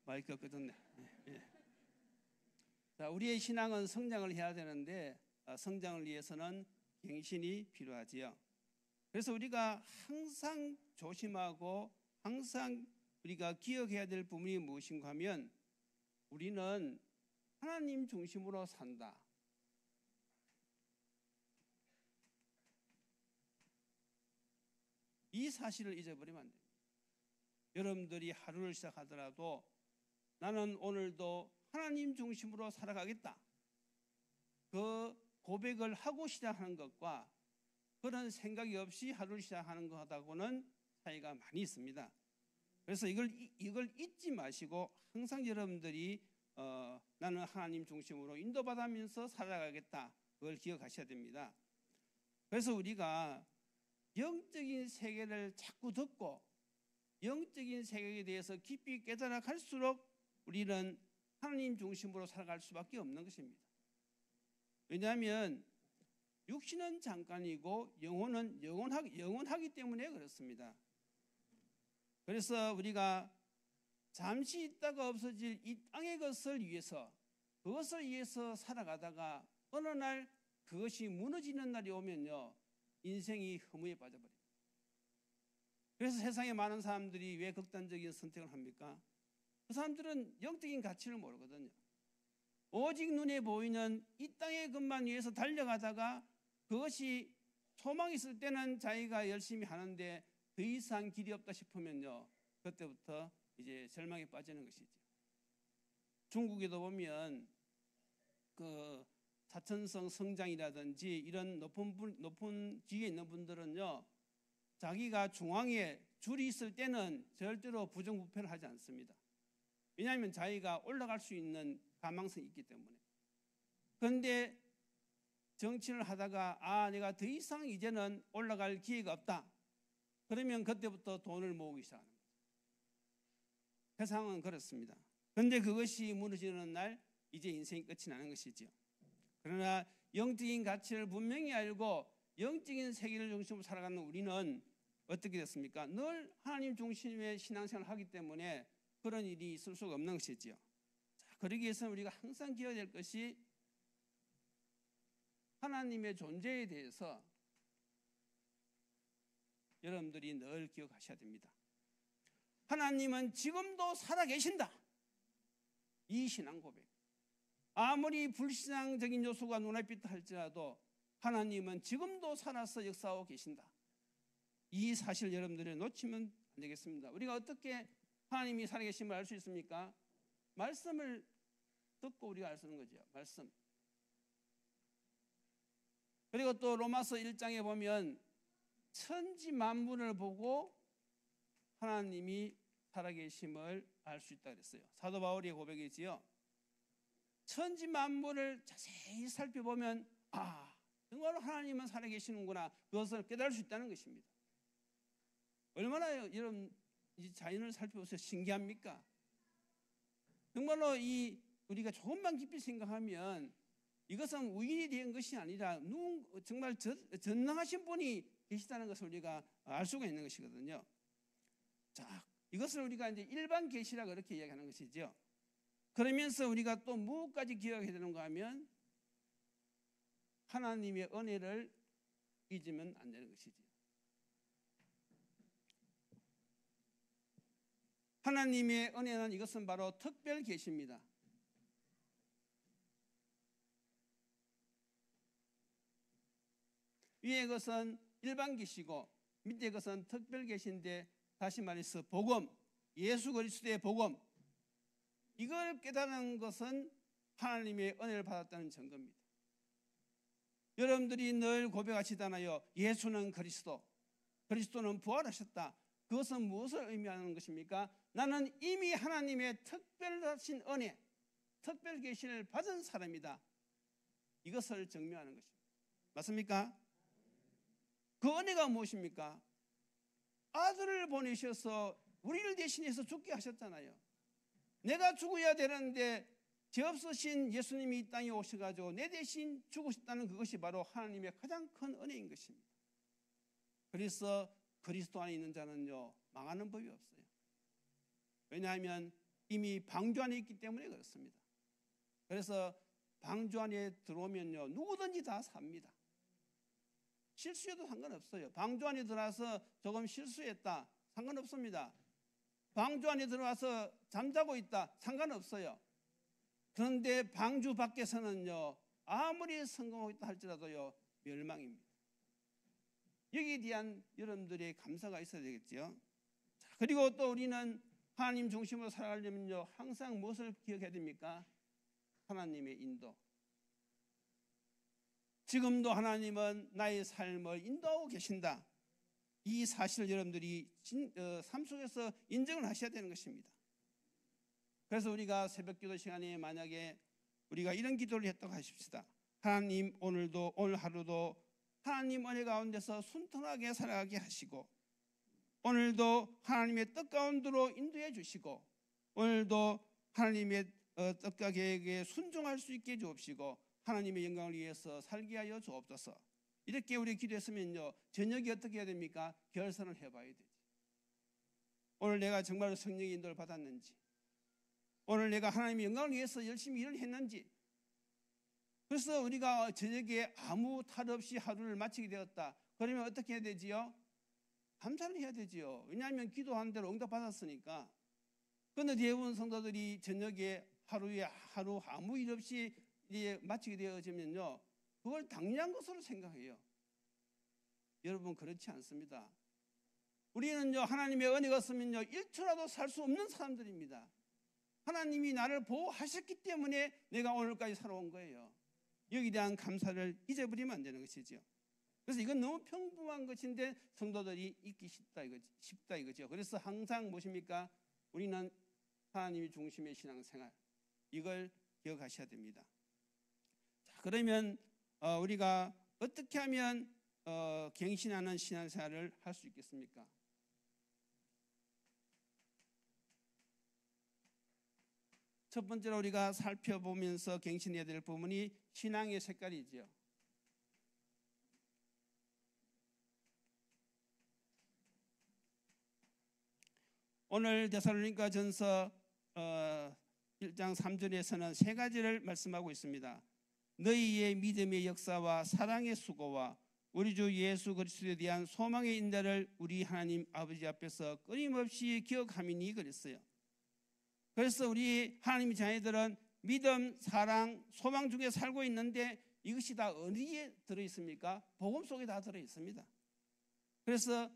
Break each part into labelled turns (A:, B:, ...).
A: 마이크가 꺼졌네. 예. 자, 우리의 신앙은 성장을 해야 되는데 성장을 위해서는 갱신이 필요하지요. 그래서 우리가 항상 조심하고 항상 우리가 기억해야 될 부분이 무엇인가 하면 우리는 하나님 중심으로 산다. 이 사실을 잊어버리면 안 됩니다. 여러분들이 하루를 시작하더라도 나는 오늘도 하나님 중심으로 살아가겠다. 그 고백을 하고 시작하는 것과 그런 생각이 없이 하루를 시작하는 것하고는 차이가 많이 있습니다. 그래서 이걸 잊지 마시고 항상 여러분들이 나는 하나님 중심으로 인도받으면서 살아가겠다. 그걸 기억하셔야 됩니다. 그래서 우리가 영적인 세계를 자꾸 듣고 영적인 세계에 대해서 깊이 깨달아 갈수록 우리는 하나님 중심으로 살아갈 수밖에 없는 것입니다. 왜냐하면 육신은 잠깐이고 영혼은 영원하기 때문에 그렇습니다. 그래서 우리가 잠시 있다가 없어질 이 땅의 것을 위해서 그것을 위해서 살아가다가 어느 날 그것이 무너지는 날이 오면요 인생이 허무에 빠져버립니다. 그래서 세상에 많은 사람들이 왜 극단적인 선택을 합니까? 그 사람들은 영적인 가치를 모르거든요. 오직 눈에 보이는 이 땅의 것만 위해서 달려가다가 그것이 소망이 있을 때는 자기가 열심히 하는데 더 이상 길이 없다 싶으면요 그때부터 이제 절망에 빠지는 것이죠. 중국에도 보면 그 사천성 성장이라든지 이런 높은 지위에 있는 분들은요 자기가 중앙에 줄이 있을 때는 절대로 부정부패를 하지 않습니다. 왜냐하면 자기가 올라갈 수 있는 가망성이 있기 때문에. 그런데 정치를 하다가 내가 더 이상 이제는 올라갈 기회가 없다. 그러면 그때부터 돈을 모으기 시작하는 거죠. 세상은 그렇습니다. 그런데 그것이 무너지는 날 이제 인생이 끝이 나는 것이죠. 그러나 영적인 가치를 분명히 알고 영적인 세계를 중심으로 살아가는 우리는 어떻게 됐습니까? 늘 하나님 중심의 신앙생활을 하기 때문에 그런 일이 있을 수가 없는 것이지요. 자, 그러기 위해서는 우리가 항상 기억해야 될 것이 하나님의 존재에 대해서 여러분들이 늘 기억하셔야 됩니다. 하나님은 지금도 살아계신다. 이 신앙 고백. 아무리 불신앙적인 요소가 눈앞에 있다 할지라도 하나님은 지금도 살아서 역사하고 계신다. 이 사실 여러분들이 놓치면 안 되겠습니다. 우리가 어떻게 하나님이 살아계심을 알 수 있습니까? 말씀을 듣고 우리가 알 수 있는 거죠. 말씀. 그리고 또 로마서 1장에 보면 천지 만물을 보고 하나님이 살아계심을 알 수 있다 그랬어요. 사도 바울의 고백이지요. 천지 만물을 자세히 살펴보면 정말 하나님은 살아계시는구나. 그것을 깨달을 수 있다는 것입니다. 얼마나 여러분 이 자연을 살펴보세요. 신기합니까? 정말로 우리가 조금만 깊이 생각하면 이것은 우연이 된 것이 아니라 정말 전능하신 분이 계시다는 것을 우리가 알 수가 있는 것이거든요. 자, 이것을 우리가 이제 일반 계시라 그렇게 이야기하는 것이죠. 그러면서 우리가 또 무엇까지 기억해야 되는가 하면 하나님의 은혜를 잊으면 안 되는 것이죠. 하나님의 은혜는 이것은 바로 특별 계시입니다. 위의 것은 일반 계시고 밑에 것은 특별 계시인데 다시 말해서 복음, 예수 그리스도의 복음 이걸 깨달은 것은 하나님의 은혜를 받았다는 증거입니다. 여러분들이 늘 고백하시잖아요. 예수는 그리스도, 그리스도는 부활하셨다. 그것은 무엇을 의미하는 것입니까? 나는 이미 하나님의 특별하신 은혜, 특별 계시를 받은 사람이다. 이것을 증명하는 것입니다. 맞습니까? 그 은혜가 무엇입니까? 아들을 보내셔서 우리를 대신해서 죽게 하셨잖아요. 내가 죽어야 되는데 죄 없으신 예수님이 이 땅에 오셔가지고 내 대신 죽으셨다는 그것이 바로 하나님의 가장 큰 은혜인 것입니다. 그래서 그리스도 안에 있는 자는요 망하는 법이 없어요. 왜냐하면 이미 방주 안에 있기 때문에 그렇습니다. 그래서 방주 안에 들어오면요, 누구든지 다 삽니다. 실수해도 상관없어요. 방주 안에 들어와서 조금 실수했다, 상관없습니다. 방주 안에 들어와서 잠자고 있다, 상관없어요. 그런데 방주 밖에서는요, 아무리 성공하고 있다 할지라도요, 멸망입니다. 여기에 대한 여러분들의 감사가 있어야 되겠죠. 그리고 또 우리는 하나님 중심으로 살아가려면요, 항상 무엇을 기억해야 됩니까? 하나님의 인도. 지금도 하나님은 나의 삶을 인도하고 계신다. 이 사실을 여러분들이 삶 속에서 인정을 하셔야 되는 것입니다. 그래서 우리가 새벽기도 시간에 만약에 우리가 이런 기도를 했다고 하십시다. 하나님, 오늘 하루도 하나님 은혜 가운데서 순탄하게 살아가게 하시고, 오늘도 하나님의 뜻 가운데로 인도해 주시고, 오늘도 하나님의 뜻과 계획에 순종할 수 있게 해 주옵시고, 하나님의 영광을 위해서 살게 하여 주옵소서. 이렇게 우리 기도했으면요, 저녁에 어떻게 해야 됩니까? 결선을 해봐야 되지. 오늘 내가 정말 성령의 인도를 받았는지, 오늘 내가 하나님의 영광을 위해서 열심히 일을 했는지. 그래서 우리가 저녁에 아무 탈 없이 하루를 마치게 되었다. 그러면 어떻게 해야 되지요? 감사를 해야 되지요. 왜냐하면 기도한 대로 응답받았으니까. 그런데 대부분 성도들이 저녁에 하루에 하루 아무 일 없이 마치게 되어지면요, 그걸 당연한 것으로 생각해요. 여러분, 그렇지 않습니다. 우리는요, 하나님의 은혜가 없으면요, 1초라도 살 수 없는 사람들입니다. 하나님이 나를 보호하셨기 때문에 내가 오늘까지 살아온 거예요. 여기에 대한 감사를 잊어버리면 안 되는 것이죠. 그래서 이건 너무 평범한 것인데 성도들이 잊기 쉽다 이거죠. 그래서 항상 무엇입니까? 우리는 하나님이 중심의 신앙생활, 이걸 기억하셔야 됩니다. 자, 그러면 우리가 어떻게 하면 갱신하는 신앙생활을 할 수 있겠습니까? 첫 번째로 우리가 살펴보면서 갱신해야 될 부분이 신앙의 색깔이죠. 오늘 데살로니가전서 1장 3절에서는 세 가지를 말씀하고 있습니다. 너희의 믿음의 역사와 사랑의 수고와 우리 주 예수 그리스도에 대한 소망의 인자를 우리 하나님 아버지 앞에서 끊임없이 기억함이니 그랬어요. 그래서 우리 하나님의 자녀들은 믿음, 사랑, 소망 중에 살고 있는데 이것이 다 어디에 들어있습니까? 복음 속에 다 들어있습니다. 그래서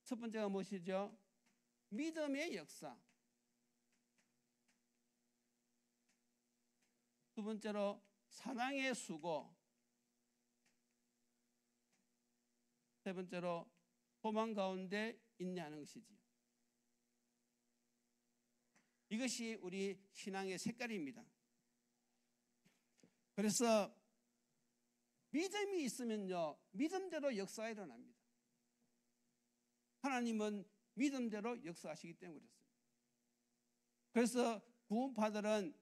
A: 첫 번째가 무엇이죠? 믿음의 역사. 두 번째로 사랑의 수고. 세 번째로 소망 가운데 인내하는 것이지요. 이것이 우리 신앙의 색깔입니다. 그래서 믿음이 있으면요, 믿음대로 역사가 일어납니다. 하나님은 믿음대로 역사하시기 때문에 그렇습니다. 그래서 구원파들은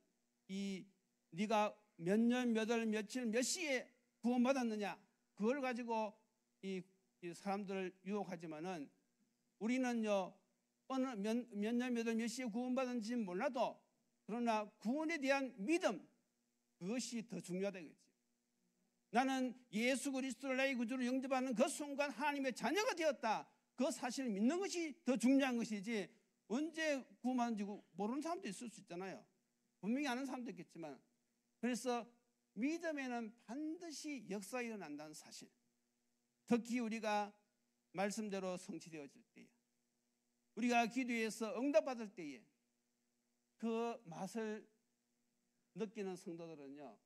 A: 네가 몇 년, 몇 월, 며칠, 몇 시에 구원받았느냐, 그걸 가지고 이 사람들을 유혹하지만은 우리는요, 어느 몇 년, 몇 월, 몇 시에 구원받은지는 몰라도 그러나 구원에 대한 믿음, 그것이 더 중요하다 이거지. 나는 예수 그리스도를 나의 구주로 영접하는 그 순간 하나님의 자녀가 되었다. 그 사실을 믿는 것이 더 중요한 것이지, 언제 구원받은지 모르는 사람도 있을 수 있잖아요. 분명히 아는 사람도 있겠지만. 그래서 믿음에는 반드시 역사가 일어난다는 사실. 특히 우리가 말씀대로 성취되어질 때에, 우리가 기도해서 응답받을 때에 그 맛을 느끼는 성도들은요,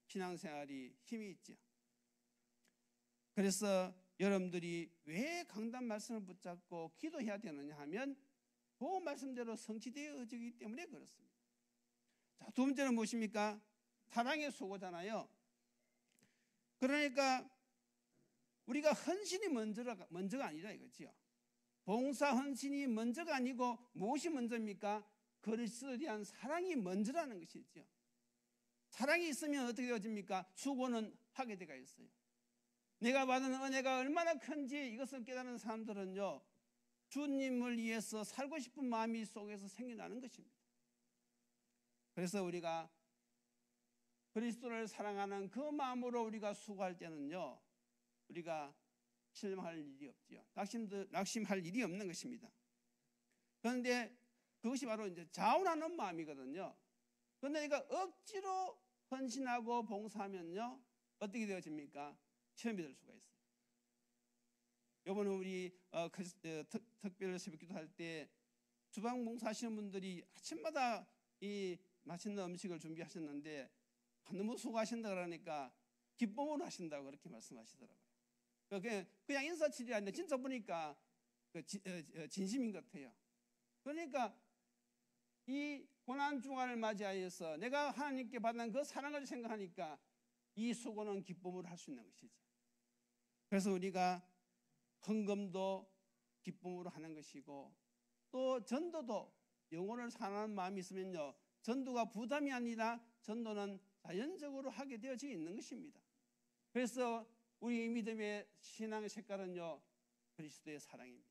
A: 신앙생활이 힘이 있죠. 그래서 여러분들이 왜 강단 말씀을 붙잡고 기도해야 되느냐 하면 그 말씀대로 성취되어지기 때문에 그렇습니다. 자, 두 번째는 무엇입니까? 사랑의 수고잖아요. 그러니까 우리가 헌신이 먼저가 아니라 이거지요. 봉사 헌신이 먼저가 아니고 무엇이 먼저입니까? 그리스도에 대한 사랑이 먼저라는 것이죠. 사랑이 있으면 어떻게 되어집니까? 수고는 하게 되어 있어요. 내가 받은 은혜가 얼마나 큰지 이것을 깨닫는 사람들은요, 주님을 위해서 살고 싶은 마음이 속에서 생겨나는 것입니다. 그래서 우리가 그리스도를 사랑하는 그 마음으로 우리가 수고할 때는요, 우리가 실망할 일이 없지요. 낙심할 일이 없는 것입니다. 그런데 그것이 바로 이제 자원하는 마음이거든요. 그런데 내가 억지로 헌신하고 봉사하면요, 어떻게 되어집니까? 시험이 될 수가 있어요. 이번에 우리 특별 새벽 기도할 때 주방 봉사하시는 분들이 아침마다 이 맛있는 음식을 준비하셨는데 너무 수고하신다 그러니까 기쁨으로 하신다고 그렇게 말씀하시더라고요. 그냥 인사치레 아니라 진짜 보니까 진심인 것 같아요. 그러니까 이 고난 중환을 맞이하여서 내가 하나님께 받는 그 사랑을 생각하니까 이 수고는 기쁨으로 할 수 있는 것이죠. 그래서 우리가 헌금도 기쁨으로 하는 것이고, 또 전도도 영혼을 사랑하는 마음이 있으면요, 전도가 부담이 아니라 전도는 자연적으로 하게 되어져 있는 것입니다. 그래서 우리 믿음의 신앙의 색깔은요, 그리스도의 사랑입니다.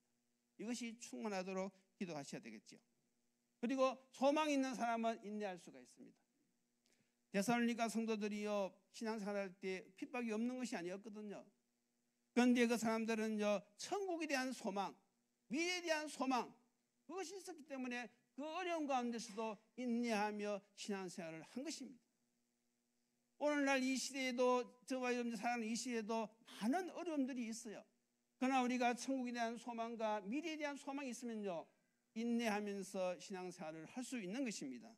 A: 이것이 충만하도록 기도하셔야 되겠죠. 그리고 소망이 있는 사람은 인내할 수가 있습니다. 데살로니가 성도들이요, 신앙생활할 때 핍박이 없는 것이 아니었거든요. 그런데 그 사람들은요, 천국에 대한 소망, 미래에 대한 소망, 그것이 있었기 때문에 그 어려운 가운데서도 인내하며 신앙생활을 한 것입니다. 오늘날 이 시대에도, 저와 여러분들 살아가는 이 시대에도 많은 어려움들이 있어요. 그러나 우리가 천국에 대한 소망과 미래에 대한 소망이 있으면요, 인내하면서 신앙생활을 할 수 있는 것입니다.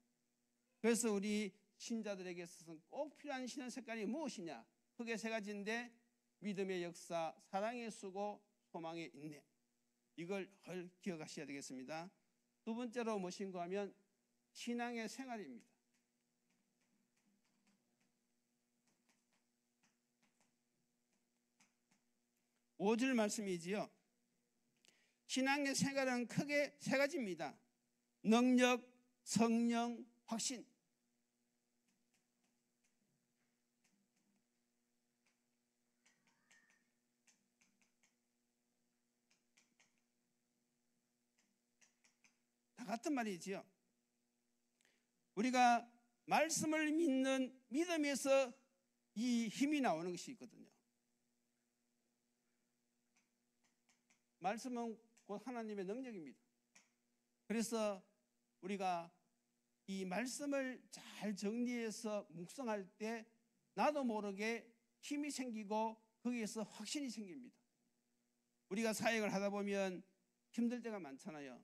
A: 그래서 우리 신자들에게 있어서는 꼭 필요한 신앙 색깔이 무엇이냐? 크게 세 가지인데, 믿음의 역사, 사랑의 수고, 소망의 인내, 이걸 기억하셔야 되겠습니다. 두 번째로 무엇인가 하면 신앙의 생활입니다. 5절 말씀이지요. 신앙의 생활은 크게 세 가지입니다. 능력, 성령, 확신. 다 같은 말이지요. 우리가 말씀을 믿는 믿음에서 이 힘이 나오는 것이 있거든요. 말씀은 곧 하나님의 능력입니다. 그래서 우리가 이 말씀을 잘 정리해서 묵상할 때 나도 모르게 힘이 생기고 거기에서 확신이 생깁니다. 우리가 사역을 하다 보면 힘들 때가 많잖아요.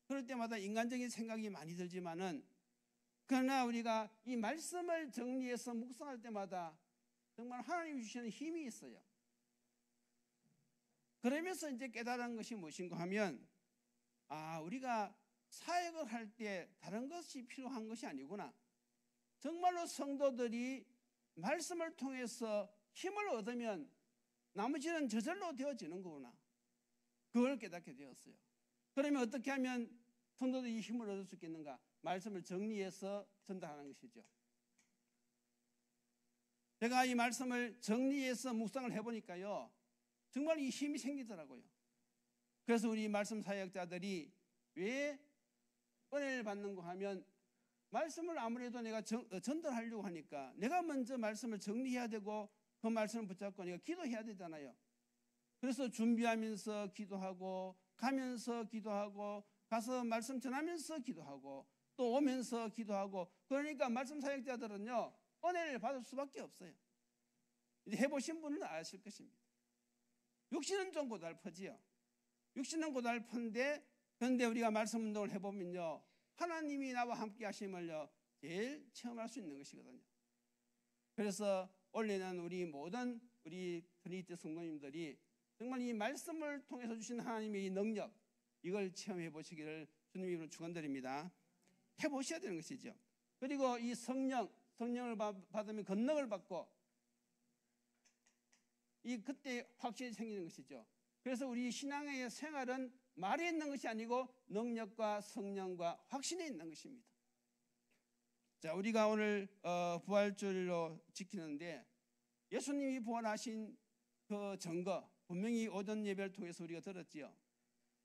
A: 그럴 때마다 인간적인 생각이 많이 들지만은, 그러나 우리가 이 말씀을 정리해서 묵상할 때마다 정말 하나님이 주시는 힘이 있어요. 그러면서 이제 깨달은 것이 무엇인가 하면, 우리가 사역을 할 때 다른 것이 필요한 것이 아니구나. 정말로 성도들이 말씀을 통해서 힘을 얻으면 나머지는 저절로 되어지는 거구나. 그걸 깨닫게 되었어요. 그러면 어떻게 하면 성도들이 힘을 얻을 수 있겠는가? 말씀을 정리해서 전달하는 것이죠. 제가 이 말씀을 정리해서 묵상을 해보니까요, 정말 이 힘이 생기더라고요. 그래서 우리 말씀 사역자들이 왜 은혜를 받는가 하면, 말씀을 아무래도 내가 전달하려고 하니까 내가 먼저 말씀을 정리해야 되고 그 말씀을 붙잡고 내가 기도해야 되잖아요. 그래서 준비하면서 기도하고, 가면서 기도하고, 가서 말씀 전하면서 기도하고, 또 오면서 기도하고, 그러니까 말씀 사역자들은요, 은혜를 받을 수밖에 없어요. 이제 해보신 분은 아실 것입니다. 육신은 좀 고달프지요. 육신은 고달픈데, 그런데 우리가 말씀 운동을 해보면요, 하나님이 나와 함께 하심을요, 제일 체험할 수 있는 것이거든요. 그래서 원래는 우리 모든 우리 트리니티 성도님들이 정말 이 말씀을 통해서 주신 하나님의 이 능력, 이걸 체험해 보시기를 주님 이름으로 축원드립니다. 해보셔야 되는 것이죠. 그리고 이 성령을 받으면 권능을 받고, 그때 확신이 생기는 것이죠. 그래서 우리 신앙의 생활은 말에 있는 것이 아니고 능력과 성령과 확신에 있는 것입니다. 자, 우리가 오늘 부활주일로 지키는데, 예수님이 부활하신 그 증거, 분명히 오전 예배를 통해서 우리가 들었지요.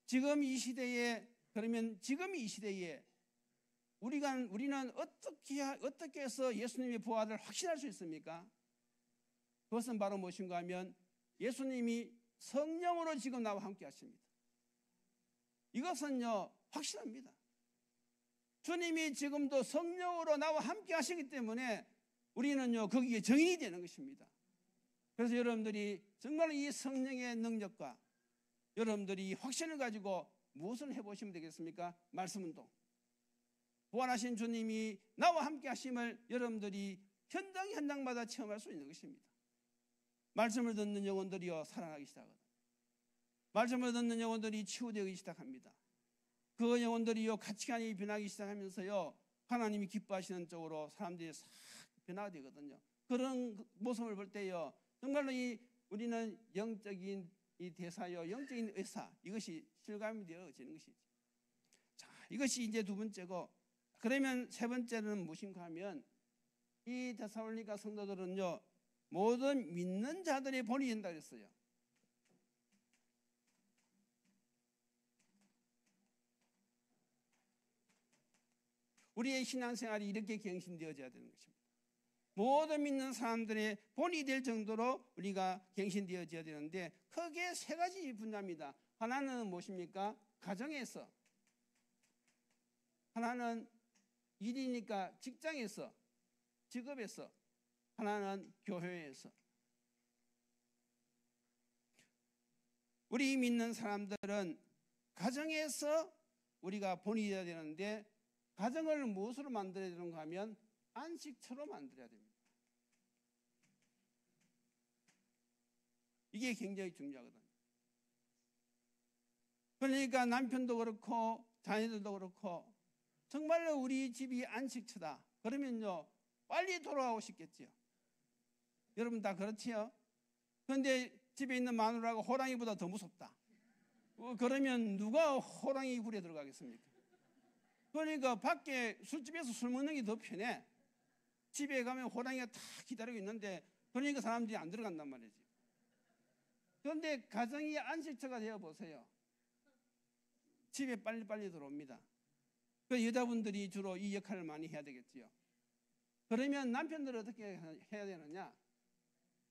A: 지금 이 시대에, 그러면 지금 이 시대에 우리는 어떻게 해서 예수님의 부활을 확신할 수 있습니까? 그것은 바로 무엇인가 하면 예수님이 성령으로 지금 나와 함께 하십니다. 이것은요 확실합니다. 주님이 지금도 성령으로 나와 함께 하시기 때문에 우리는요 거기에 정인이 되는 것입니다. 그래서 여러분들이 정말 이 성령의 능력과 여러분들이 확신을 가지고 무엇을 해보시면 되겠습니까? 말씀 운동. 부활하신 주님이 나와 함께 하심을 여러분들이 현장마다 체험할 수 있는 것입니다. 말씀을 듣는 영혼들이요 살아나기 시작하거든요. 말씀을 듣는 영혼들이 치유되기 시작합니다. 그 영혼들이요 가치관이 변하기 시작하면서요 하나님이 기뻐하시는 쪽으로 사람들이 싹 변화가 되거든요. 그런 모습을 볼 때요 정말로 우리는 영적인 이 대사요 영적인 의사 이것이 실감이 되어지는 것이죠. 자, 이것이 이제 두 번째고, 그러면 세 번째는 무엇인가 하면 이 데살로니가 성도들은요 모든 믿는 자들의 본이 된다 그랬어요. 우리의 신앙생활이 이렇게 갱신되어져야 되는 것입니다. 모든 믿는 사람들의 본이 될 정도로 우리가 갱신되어져야 되는데 크게 세 가지 분야입니다. 하나는 무엇입니까? 가정에서, 하나는 일이니까 직장에서, 직업에서, 하나는 교회에서. 우리 믿는 사람들은 가정에서 우리가 본이 되어야 되는데 가정을 무엇으로 만들어야 되는가 하면 안식처로 만들어야 됩니다. 이게 굉장히 중요하거든요. 그러니까 남편도 그렇고 자녀들도 그렇고 정말로 우리 집이 안식처다 그러면요 빨리 돌아가고 싶겠지요. 여러분 다 그렇지요? 그런데 집에 있는 마누라가 호랑이보다 더 무섭다. 그러면 누가 호랑이 굴에 들어가겠습니까? 그러니까 밖에 술집에서 술 먹는 게 더 편해. 집에 가면 호랑이가 다 기다리고 있는데 그러니까 사람들이 안 들어간단 말이지. 그런데 가정이 안식처가 되어 보세요. 집에 빨리빨리 들어옵니다. 그 여자분들이 주로 이 역할을 많이 해야 되겠지요. 그러면 남편들은 어떻게 해야 되느냐?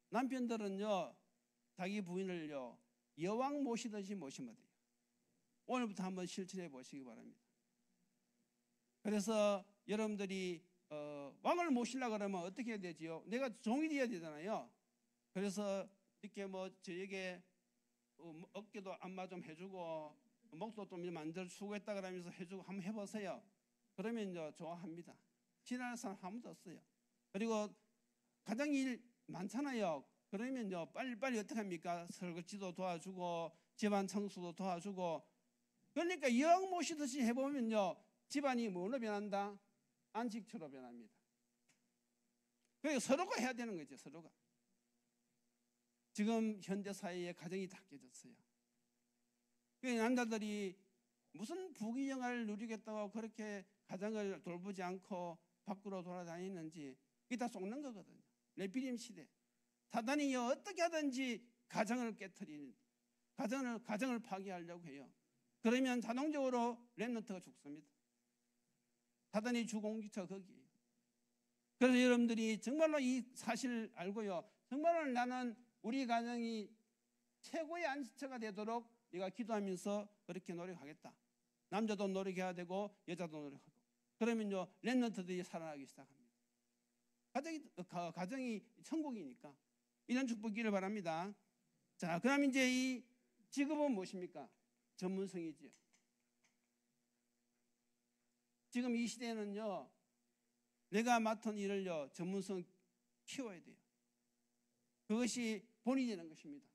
A: 남편들은요 자기 부인을요 여왕 모시듯이 모시면 돼요. 오늘부터 한번 실천해 보시기 바랍니다. 그래서 여러분들이 왕을 모시려고 그러면 어떻게 해야 되지요? 내가 종이 되어야 되잖아요. 그래서 이렇게 뭐 저에게 어깨도 안마 좀 해주고 목도 좀 만져 수고했다 그러면서 해주고 한번 해보세요. 그러면 이제 좋아합니다. 지나는 사람 아무도 없어요. 그리고 가정 일 많잖아요. 그러면요 빨리 어떻게 합니까? 설거지도 도와주고 집안 청소도 도와주고. 그러니까 여왕 모시듯이 해보면요 집안이 뭘로 변한다? 안식처로 변합니다. 그러니까 서로가 해야 되는 거죠. 서로가. 지금 현대 사회에 가정이 다 깨졌어요. 남자들이 무슨 부귀영화를 누리겠다고 그렇게 가정을 돌보지 않고 밖으로 돌아다니는지 이게 다 속는 거거든요. 레피림 시대. 사단이 어떻게 하든지 가정을 깨트리는, 가정을 파괴하려고 해요. 그러면 자동적으로 렘넌트가 죽습니다. 사단이 주공기처 거기에요. 그래서 여러분들이 정말로 이 사실을 알고요. 정말로 나는 우리 가정이 최고의 안식처가 되도록 내가 기도하면서 그렇게 노력하겠다. 남자도 노력해야 되고 여자도 노력하고. 그러면요 렘넌트들이 살아나기 시작합니다. 가정이 천국이니까 이런 축복이기를 바랍니다. 자, 그럼 이제 이 직업은 무엇입니까? 전문성이지요. 지금 이 시대는요 내가 맡은 일을요 전문성 키워야 돼요. 그것이 본이 되는 것입니다.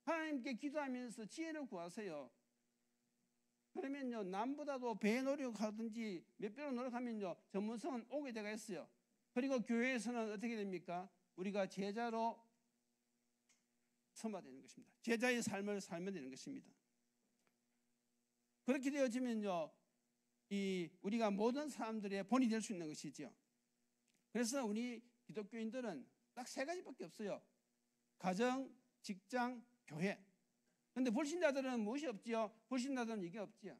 A: 하나님께 기도하면서 지혜를 구하세요. 그러면요 남보다도 배 노력하든지 몇 배로 노력하면요 전문성은 오게 되가 있어요. 그리고 교회에서는 어떻게 됩니까? 우리가 제자로 섬아되는 것입니다. 제자의 삶을 살면 되는 것입니다. 그렇게 되어지면요 우리가 모든 사람들의 본이 될 수 있는 것이죠. 그래서 우리 기독교인들은 딱 세 가지밖에 없어요. 가정, 직장, 교회. 그런데 불신자들은 무엇이 없지요? 불신자들은 이게 없지요.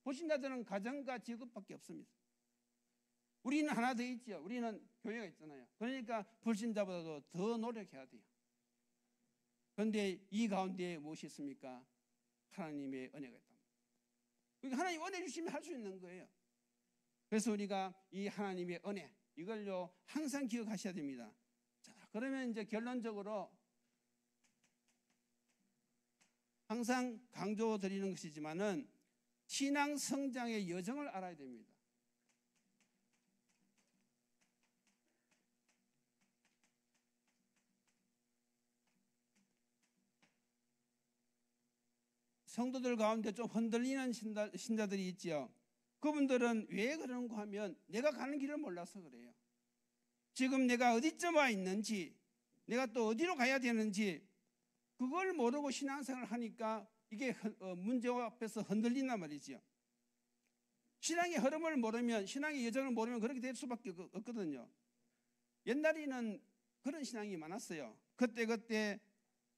A: 불신자들은 가정과 직업밖에 없습니다. 우리는 하나 더 있죠. 우리는 교회가 있잖아요. 그러니까 불신자보다도 더 노력해야 돼요. 그런데 이 가운데 무엇이 있습니까? 하나님의 은혜가 있다. 그러니까 하나님 은혜 주시면 할 수 있는 거예요. 그래서 우리가 이 하나님의 은혜, 이걸요 항상 기억하셔야 됩니다. 자, 그러면 이제 결론적으로 항상 강조드리는 것이지만은 신앙 성장의 여정을 알아야 됩니다. 성도들 가운데 좀 흔들리는 신자들이 있지요. 그분들은 왜 그런가 하면 내가 가는 길을 몰라서 그래요. 지금 내가 어디쯤 와 있는지, 내가 또 어디로 가야 되는지 그걸 모르고 신앙생활을 하니까 이게 문제 앞에서 흔들린단 말이지요. 신앙의 흐름을 모르면, 신앙의 여정을 모르면 그렇게 될 수밖에 없거든요. 옛날에는 그런 신앙이 많았어요. 그때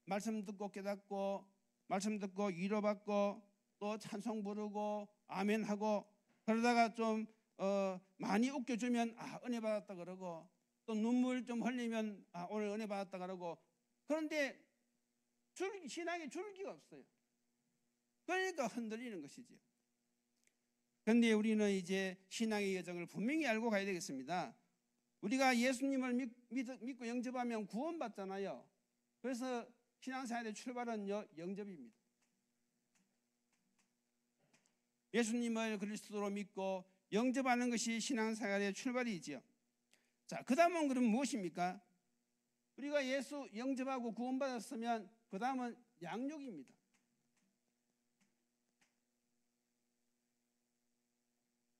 A: 말씀 듣고 깨닫고, 말씀 듣고 위로받고, 또 찬송 부르고 아멘하고, 그러다가 좀 많이 웃겨주면 은혜 받았다 그러고, 또 눈물 좀 흘리면 오늘 은혜 받았다 그러고. 그런데 신앙의 줄기가 없어요. 그러니까 흔들리는 것이죠. 그런데 우리는 이제 신앙의 여정을 분명히 알고 가야 되겠습니다. 우리가 예수님을 믿고 영접하면 구원받잖아요. 그래서 신앙생활의 출발은 영접입니다. 예수님을 그리스도로 믿고 영접하는 것이 신앙생활의 출발이지요. 자, 그 다음은 그럼 무엇입니까? 우리가 예수 영접하고 구원받았으면 그 다음은 양육입니다.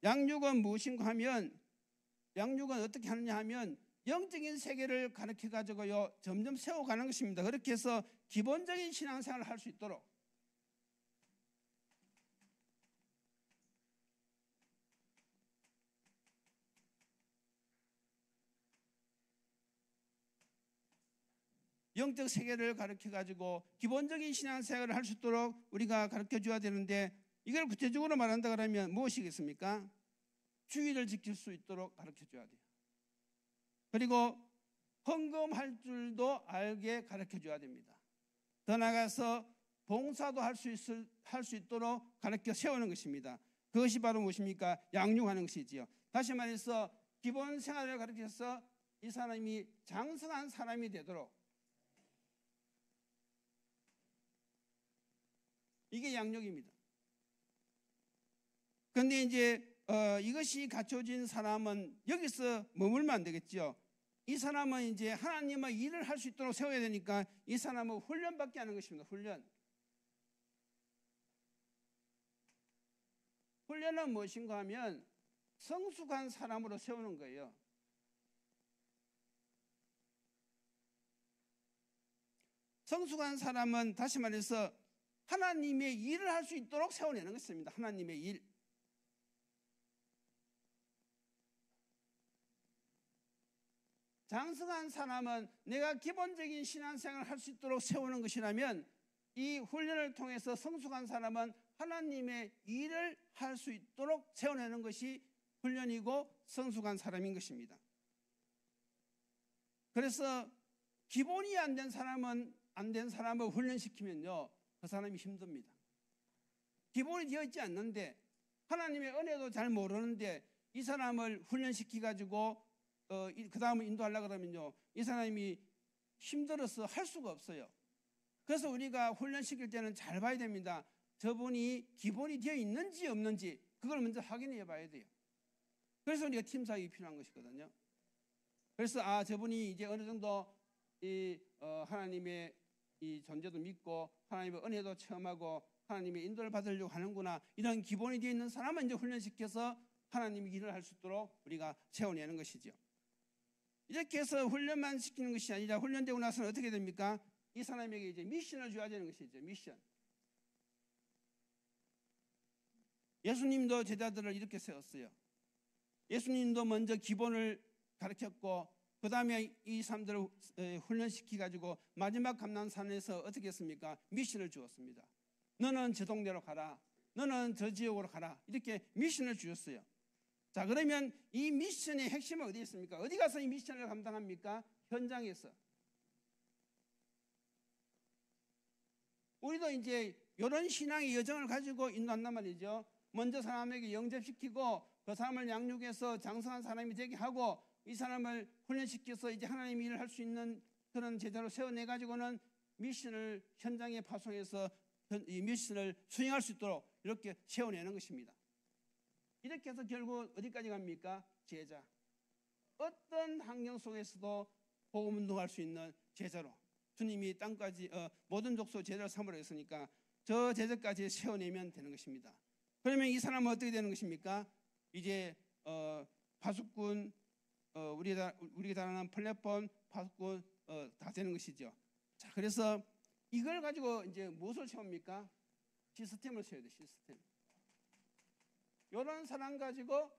A: 양육은 무엇인가 하면, 양육은 어떻게 하느냐 하면 영적인 세계를 가르쳐 가지고요 점점 세워가는 것입니다. 그렇게 해서 기본적인 신앙생활을 할 수 있도록, 영적 세계를 가르쳐 가지고 기본적인 신앙생활을 할 수 있도록 우리가 가르쳐 줘야 되는데, 이걸 구체적으로 말한다 그러면 무엇이겠습니까? 주의를 지킬 수 있도록 가르쳐 줘야 돼요. 그리고 헌금할 줄도 알게 가르쳐 줘야 됩니다. 더 나아가서 봉사도 할 수 있도록 가르쳐 세우는 것입니다. 그것이 바로 무엇입니까? 양육하는 것이지요. 다시 말해서 기본 생활을 가르쳐서 이 사람이 장성한 사람이 되도록, 이게 양육입니다. 그런데 이제 이것이 갖춰진 사람은 여기서 머물면 안 되겠죠. 이 사람은 이제 하나님의 일을 할 수 있도록 세워야 되니까 이 사람은 훈련받게 하는 것입니다. 훈련은 무엇인가 하면 성숙한 사람으로 세우는 거예요. 성숙한 사람은 다시 말해서 하나님의 일을 할 수 있도록 세워내는 것입니다. 하나님의 일. 장성한 사람은 내가 기본적인 신앙생활을 할 수 있도록 세우는 것이라면, 이 훈련을 통해서 성숙한 사람은 하나님의 일을 할 수 있도록 세워내는 것이 훈련이고 성숙한 사람인 것입니다. 그래서 기본이 안 된 사람을 훈련시키면요 그 사람이 힘듭니다. 기본이 되어 있지 않는데, 하나님의 은혜도 잘 모르는데 이 사람을 훈련시키 가지고 그 다음을 인도하려고 그러면요 이 사람이 힘들어서 할 수가 없어요. 그래서 우리가 훈련시킬 때는 잘 봐야 됩니다. 저분이 기본이 되어 있는지 없는지 그걸 먼저 확인해 봐야 돼요. 그래서 우리가 팀 사역이 필요한 것이거든요. 그래서 저분이 이제 어느 정도 하나님의 이 존재도 믿고 하나님의 은혜도 체험하고 하나님의 인도를 받으려고 하는구나, 이런 기본이 되어 있는 사람은 이제 훈련시켜서 하나님의 일을 할 수 있도록 우리가 세워내는 것이죠. 이렇게 해서 훈련만 시키는 것이 아니라 훈련되고 나서는 어떻게 됩니까? 이 사람에게 이제 미션을 줘야 되는 것이죠. 미션. 예수님도 제자들을 이렇게 세웠어요. 예수님도 먼저 기본을 가르쳤고 그 다음에 이 사람들을 훈련시켜가지고 마지막 감난산에서 어떻게 했습니까? 미션을 주었습니다. 너는 저 동네로 가라. 너는 저 지역으로 가라. 이렇게 미션을 주셨어요. 자, 그러면 이 미션의 핵심은 어디에 있습니까? 어디 가서 이 미션을 감당합니까? 현장에서. 우리도 이제 이런 신앙의 여정을 가지고 인도한단 말이죠. 먼저 사람에게 영접시키고 그 사람을 양육해서 장성한 사람이 되게 하고 이 사람을 훈련시켜서 이제 하나님의 일을 할 수 있는 그런 제자로 세워내 가지고는 미션을 현장에 파송해서 이 미션을 수행할 수 있도록 이렇게 세워내는 것입니다. 이렇게 해서 결국 어디까지 갑니까? 제자. 어떤 환경 속에서도 복음 운동할 수 있는 제자로 주님이 땅까지 모든 족속 제자를 삼으라 했으니까 저 제자까지 세워내면 되는 것입니다. 그러면 이 사람은 어떻게 되는 것입니까? 이제 파수꾼 우리가 다루는 플랫폼 파수꾼 다 되는 것이죠. 자, 그래서 이걸 가지고 이제 무엇을 세웁니까? 시스템을 세워야 돼. 시스템. 이런 사람 가지고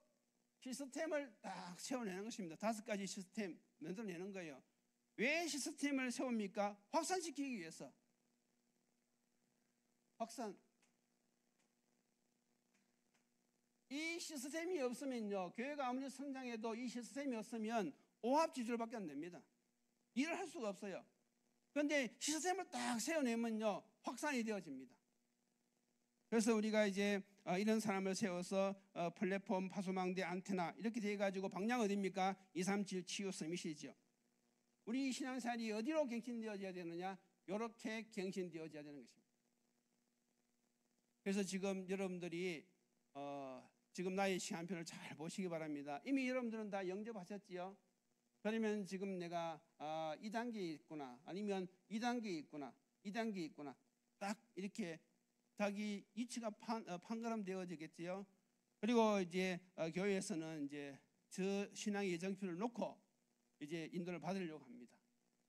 A: 시스템을 딱 세워내는 것입니다. 5가지 시스템 만들어내는 거예요. 왜 시스템을 세웁니까? 확산시키기 위해서. 확산. 이 시스템이 없으면요, 교회가 아무리 성장해도 이 시스템이 없으면 오합지졸밖에 안 됩니다. 일을 할 수가 없어요. 그런데 시스템을 딱 세워내면요, 확산이 되어집니다. 그래서 우리가 이제 이런 사람을 세워서 플랫폼, 파수망대, 안테나 이렇게 돼가지고 방향 어디입니까? 237 치유 서밋이죠. 우리 신앙생활이 어디로 갱신되어져야 되느냐? 이렇게 갱신되어져야 되는 것입니다. 그래서 지금 여러분들이 지금 나의 시간표를 잘 보시기 바랍니다. 이미 여러분들은 다 영접하셨지요? 그러면 지금 내가 2단계에 있구나, 아니면 2단계에 있구나, 2단계에 있구나, 딱 이렇게 자기 위치가 판가름 되어지겠지요. 그리고 이제 교회에서는 이제 저 신앙의 예정표를 놓고 이제 인도를 받으려고 합니다.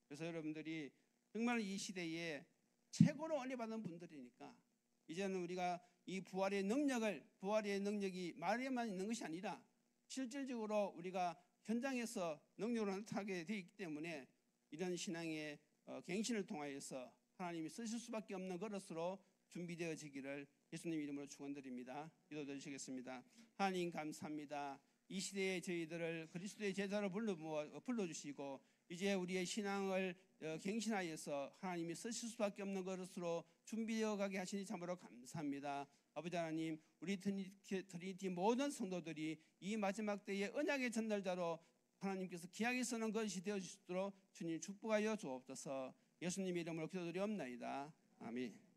A: 그래서 여러분들이 정말 이 시대에 최고로 은혜 받은 분들이니까 이제는 우리가 이 부활의 능력이 말에만 있는 것이 아니라 실질적으로 우리가 현장에서 능력으로 나타나게 되어 있기 때문에 이런 신앙의 갱신을 통하여서 하나님이 쓰실 수밖에 없는 그릇으로 준비되어지기를 예수님 이름으로 축원드립니다. 기도드리시겠습니다. 하나님 감사합니다. 이 시대에 저희들을 그리스도의 제자로 불러주시고 이제 우리의 신앙을 갱신하여서 하나님이 쓰실 수밖에 없는 것으로 준비되어 가게 하시니 참으로 감사합니다. 아버지 하나님, 우리 트리니티 모든 성도들이 이 마지막 때의 언약의 전달자로 하나님께서 귀하게 쓰는 것이 되어주시도록 주님 축복하여 주옵소서. 예수님 이름으로 기도드리옵나이다. 아멘.